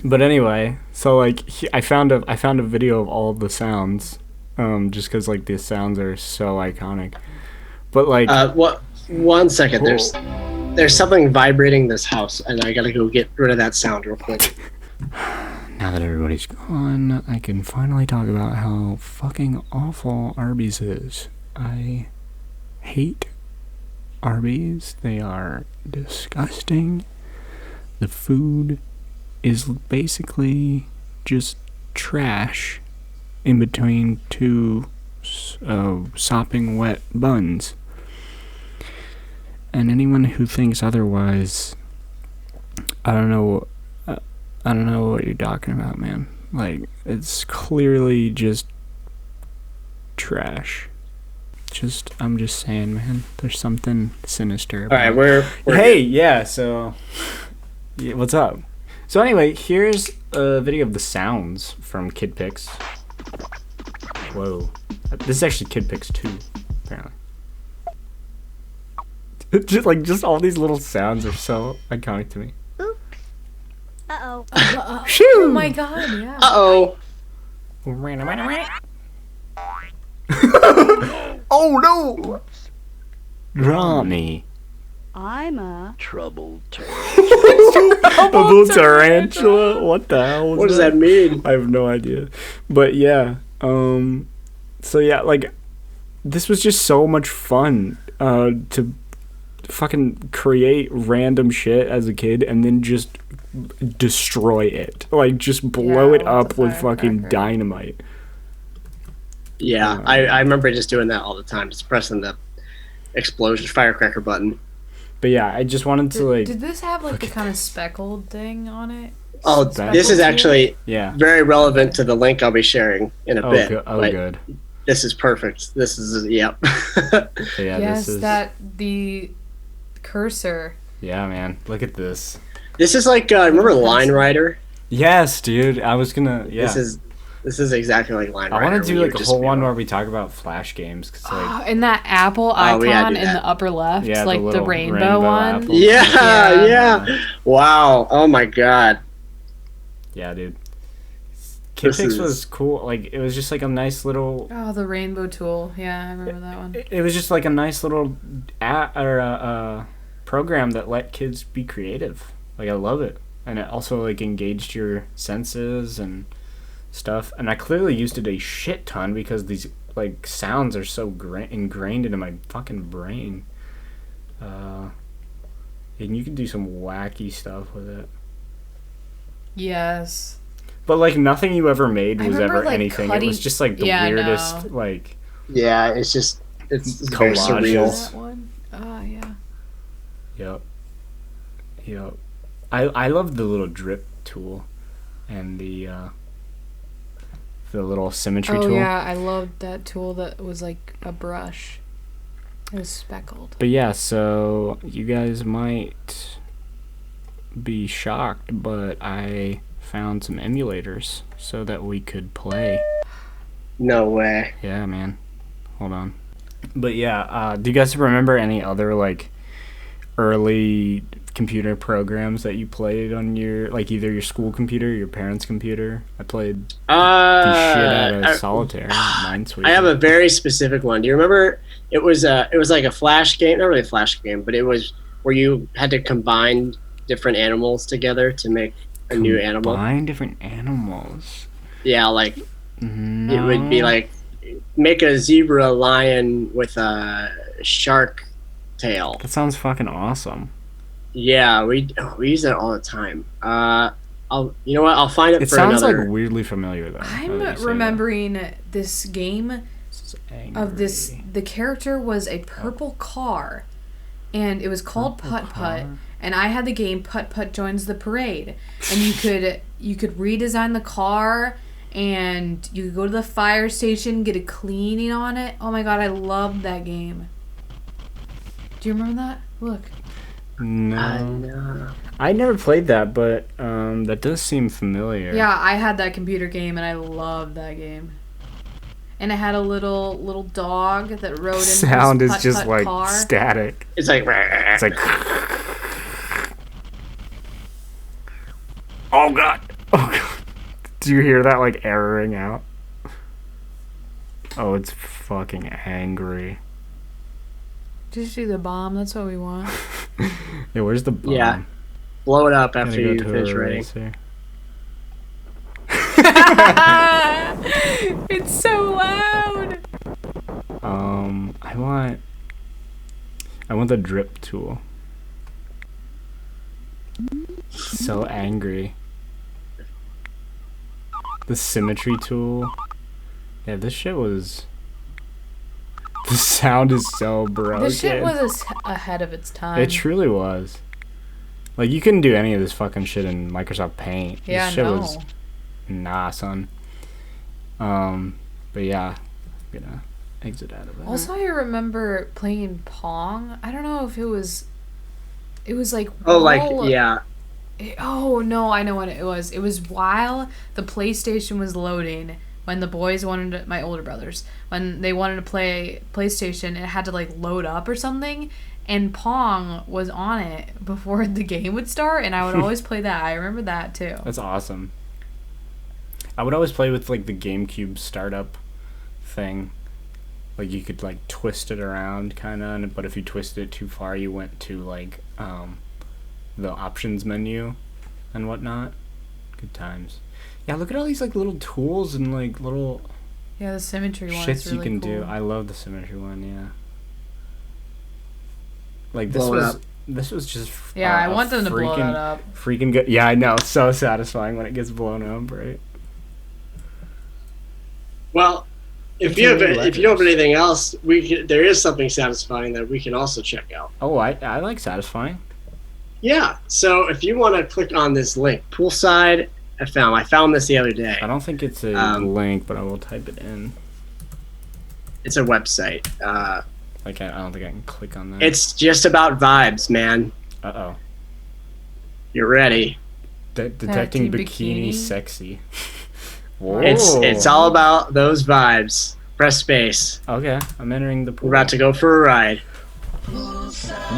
But anyway, so like I found a video of all of the sounds, just because like the sounds are so iconic. But like, what? 1 second. There's something vibrating this house, and I gotta go get rid of that sound real quick. Now that everybody's gone, I can finally talk about how fucking awful Arby's is. I hate Arby's. They are disgusting. The food is basically just trash in between two sopping wet buns. And anyone who thinks otherwise, I don't know what you're talking about, man. Like, it's clearly just trash. I'm just saying, man. There's something sinister about it. All right, we're hey, yeah. So, yeah, what's up? So anyway, here's a video of the sounds from KidPix. Whoa. This is actually KidPix 2, apparently. just all these little sounds are so iconic to me. Uh-oh. Shoo! Oh my god, yeah. Uh-oh. Oh no! Draw me. I'm a Troubled tarantula. Troubled tarantula? What the hell? What does that mean? I have no idea. But yeah, so yeah, like this was just so much fun to fucking create random shit as a kid and then just destroy it. Like, just blow it up with fucking dynamite. Yeah, I remember just doing that all the time, just pressing the explosion firecracker button. But yeah, I just wanted to like... Did this have like the kind of speckled thing on it? Oh, this is actually very relevant to the link I'll be sharing in a bit. Good. This is perfect. This is, yep. Yes, the cursor. Yeah, man. Look at this. This is like, remember Line Rider? Yes, dude. I was gonna, This is exactly like Line Rider. I want to do like a whole one where we talk about Flash games. Cause, like, and that apple icon in the upper left, like the rainbow one. Yeah. Wow. Oh my god. Yeah, dude. KidPix was cool. Like, it was just like a nice little... Oh, the rainbow tool. Yeah, I remember that one. It was just like a nice little program that let kids be creative. Like, I love it. And it also, like, engaged your senses and stuff. And I clearly used it a shit ton because these, like, sounds are so ingrained into my fucking brain. And you can do some wacky stuff with it. Yes. But, like, nothing you ever made was ever like, anything. It was just, like, the weirdest, like... Yeah, it's very surreal. That one? Oh, yeah. Yep. I love the little drip tool and the little symmetry tool. Oh, yeah, I loved that tool that was, like, a brush. It was speckled. But, yeah, so you guys might be shocked, but I found some emulators so that we could play. No way. Yeah, man. Hold on. But yeah, do you guys remember any other like early computer programs that you played on your, like, either your school computer or your parents' computer? I played the shit out of Solitaire, Minesweeper. I have a very specific one. Do you remember? It was like a flash game, not really a flash game, but it was where you had to combine different animals together to make a new animal. Combine different animals. Yeah, like it would be like make a zebra lion with a shark tail. That sounds fucking awesome. Yeah, we use that all the time. You know what? I'll find it. It for sounds another... like weirdly familiar though. I'm remembering this game of this. The character was a purple car, and it was called Putt Putt. And I had the game Putt Putt Joins the Parade, and you could redesign the car, and you could go to the fire station, get a cleaning on it. Oh my god, I loved that game. Do you remember that? Look. No. I never played that, but that does seem familiar. Yeah, I had that computer game, and I loved that game. And it had a little dog that rode in. Sound is just like car. Static. It's like. It's like. Oh god! Do you hear that, like, erroring out? Oh, it's fucking angry. Just do the bomb. That's what we want. Yeah, where's the bomb? Yeah. Blow it up after you finish raiding. It's so loud. I want the drip tool. So angry. The symmetry tool. Yeah, this shit was... The sound is so broken. This shit was ahead of its time. It truly was. Like, you couldn't do any of this fucking shit in Microsoft Paint. Yeah, this shit was... Nah, son. But yeah, I'm gonna exit out of it. Also, I remember playing Pong. I don't know if it was like... Oh, like, yeah. Oh, no, I know what it was. It was while the PlayStation was loading, when the boys wanted to, my older brothers, when they wanted to play PlayStation, it had to, like, load up or something, and Pong was on it before the game would start, and I would always play that. I remember that, too. That's awesome. I would always play with, like, the GameCube startup thing. Like, you could, like, twist it around, kind of, but if you twisted it too far, you went to, like, the options menu and whatnot. Good times. Yeah, look at all these, like, little tools and, like, little Yeah, the symmetry one shits is really you can cool. do. I love the symmetry one. Yeah. Like this was just. Yeah, I want them to blow that up. Freaking good. Yeah, I know. It's so satisfying when it gets blown up, right? Well, if you don't have anything else, there is something satisfying that we can also check out. Oh, I like satisfying. Yeah. So if you want to click on this link, Poolside FM. I found this the other day. I don't think it's a link, but I will type it in. It's a website. I don't think I can click on that. It's just about vibes, man. Uh-oh. You're ready. Detecting bikini sexy. Whoa. It's all about those vibes. Press space. Okay, I'm entering the pool. We're about to go for a ride.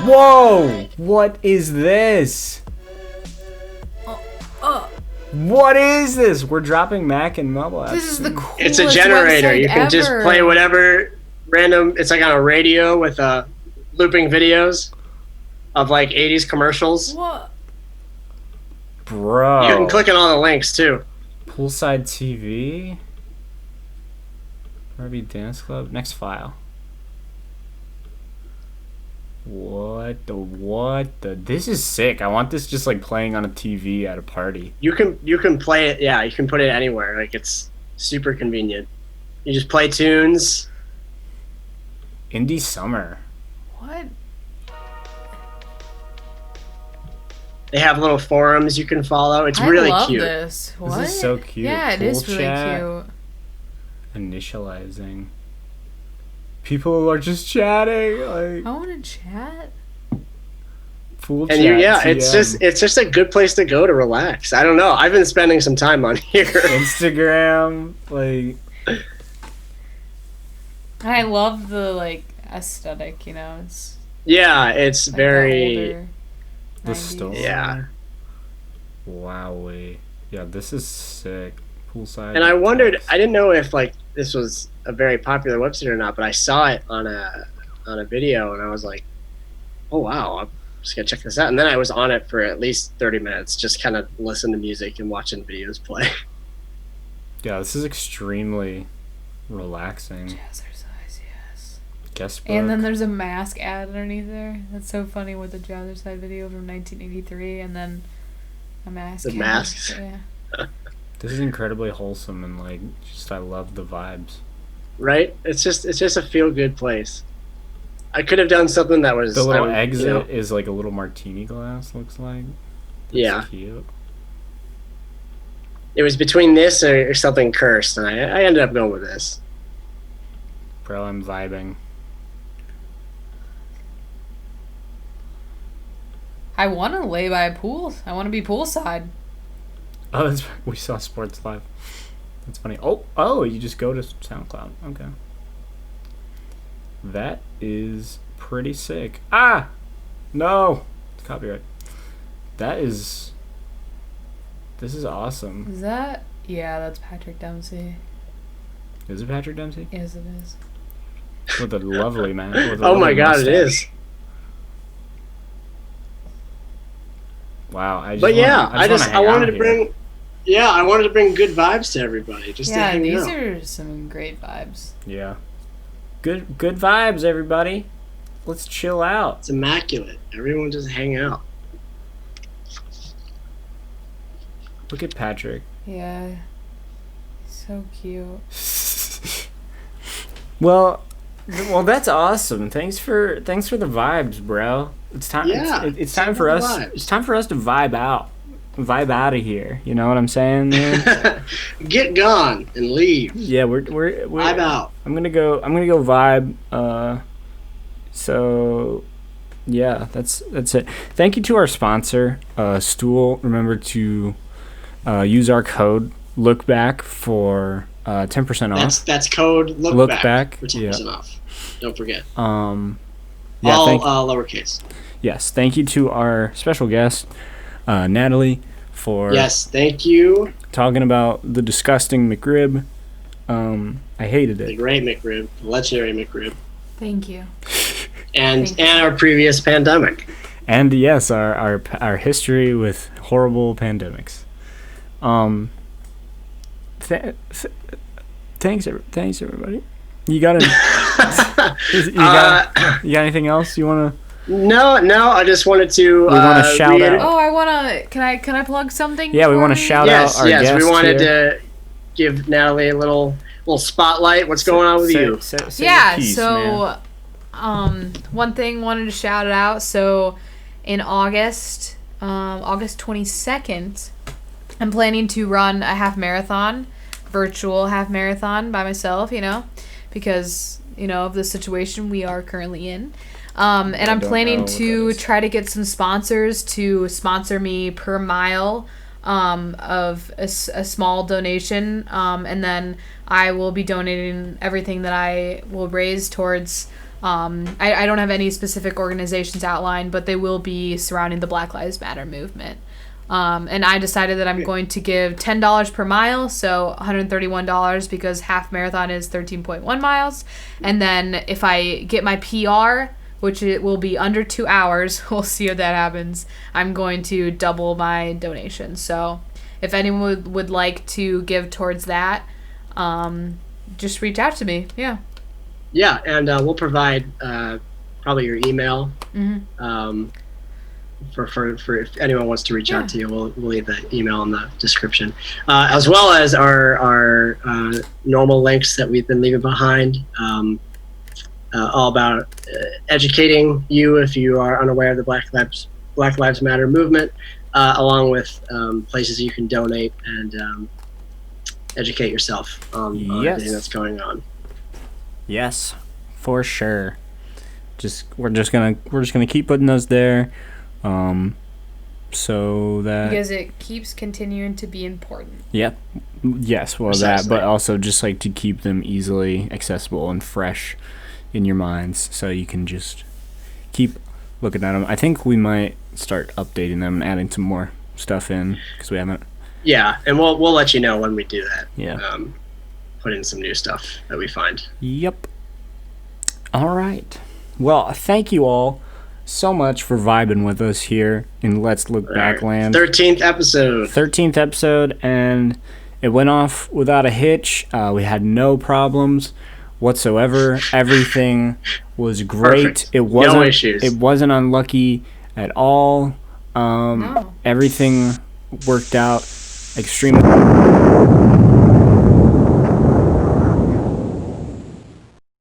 Whoa! What is this? What is this? We're dropping Mac and mobile apps. This is the coolest It's a generator. You can just play whatever random. It's like on a radio with looping videos of like 80s commercials. What? Bro. You can click on all the links too. Poolside TV. RV Dance Club. Next file. What the? This is sick. I want this just like playing on a TV at a party. You can play it. Yeah, you can put it anywhere. Like it's super convenient. You just play tunes. Indie Summer. What? They have little forums you can follow. It's really cute. I love this. What? This is so cute. Yeah, it is really cute. Initializing. People are just chatting. Like I want to chat. Pool and chat. it's just a good place to go to relax. I don't know. I've been spending some time on here. Instagram, like. I love the like aesthetic. You know, it's. Yeah, it's like very. The store. Yeah. Wowee. Yeah, this is sick. Poolside. And I wondered. I didn't know if like this was a very popular website or not, but I saw it on a video, and I was like, "Oh wow, I'm just gonna check this out." And then I was on it for at least 30 minutes, just kind of listening to music and watching videos play. Yeah, this is extremely relaxing. Jazzercise, yes. Guest book. And then there's a mask ad underneath there. That's so funny with the Jazzercise video from 1983, and then a mask. The masks. Yeah. This is incredibly wholesome and like just I love the vibes. Right? It's just a feel good place. I could have done something that was the little exit is like a little martini glass. Looks like. That's yeah. Cute. It was between this or something cursed, and I ended up going with this. Bro, I'm vibing. I want to lay by a pool. I want to be poolside. Oh, we saw Sports Live. That's funny. Oh, you just go to SoundCloud. Okay. That is pretty sick. Ah! No! It's copyright. This is awesome. Is that? Yeah, that's Patrick Dempsey. Is it Patrick Dempsey? Yes, it is. With a lovely man. Oh my god, it is. Wow. I wanted to bring. Yeah, I wanted to bring good vibes to everybody. Just to hang these out. are some great vibes. Yeah. Good vibes, everybody. Let's chill out. It's immaculate. Everyone just hang out. Look at Patrick. Yeah. So cute. Well, that's awesome. Thanks for the vibes, bro. It's time. Yeah, it's time for us. Vibes. It's time for us to vibe out of here. You know what I'm saying, man? Get gone and leave. Yeah, we're vibe out. I'm gonna go vibe. So yeah, that's it. Thank you to our sponsor, Stool. Remember to use our code LOOKBACK for 10% off. That's code LOOKBACK for 10% off. Don't forget. Yeah, all lowercase. Yes, thank you to our special guest, Natalie, for thank you. Talking about the disgusting McRib. I hated it. The great McRib, the legendary McRib. Thank you. And our previous pandemic. And yes, our history with horrible pandemics. thanks everybody. You got you got anything else you want to? No. I just wanted to. We want to shout out. Oh, I want to. Can I plug something? Yeah, we want to shout out our guest. Yes, we wanted here. to give Natalie a little spotlight. What's going on with you? Say piece, so one thing wanted to shout it out. So in August 22nd, I'm planning to run a virtual half marathon by myself. Because of the situation we are currently in. And I'm planning to try to get some sponsors to sponsor me per mile of a small donation. And then I will be donating everything that I will raise towards. I don't have any specific organizations outlined, but they will be surrounding the Black Lives Matter movement. And I decided that I'm going to give $10 per mile, so $131 because half marathon is 13.1 miles. And then if I get my PR, which it will be under 2 hours, we'll see if that happens, I'm going to double my donation. So if anyone would like to give towards that, just reach out to me. Yeah. Yeah, and we'll provide probably your email. Mm-hmm. For if anyone wants to reach out to you, we'll leave the email in the description, as well as our normal links that we've been leaving behind, all about educating you if you are unaware of the Black Lives Matter movement, along with places you can donate and educate yourself on everything that's going on. Yes, for sure. We're just gonna keep putting those there. So that because it keeps continuing to be important. Yep. Yes, well precisely. That, but also just like to keep them easily accessible and fresh in your minds, so you can just keep looking at them. I think we might start updating them and adding some more stuff in because we haven't. Yeah, and we'll let you know when we do that. Yeah. Put in some new stuff that we find. Yep. All right. Well, thank you all so much for vibing with us here in Let's Look Back Land. 13th episode, and it went off without a hitch. We had no problems whatsoever. Everything was great. Perfect. It wasn't no issues. It wasn't unlucky at all. No. Everything worked out extremely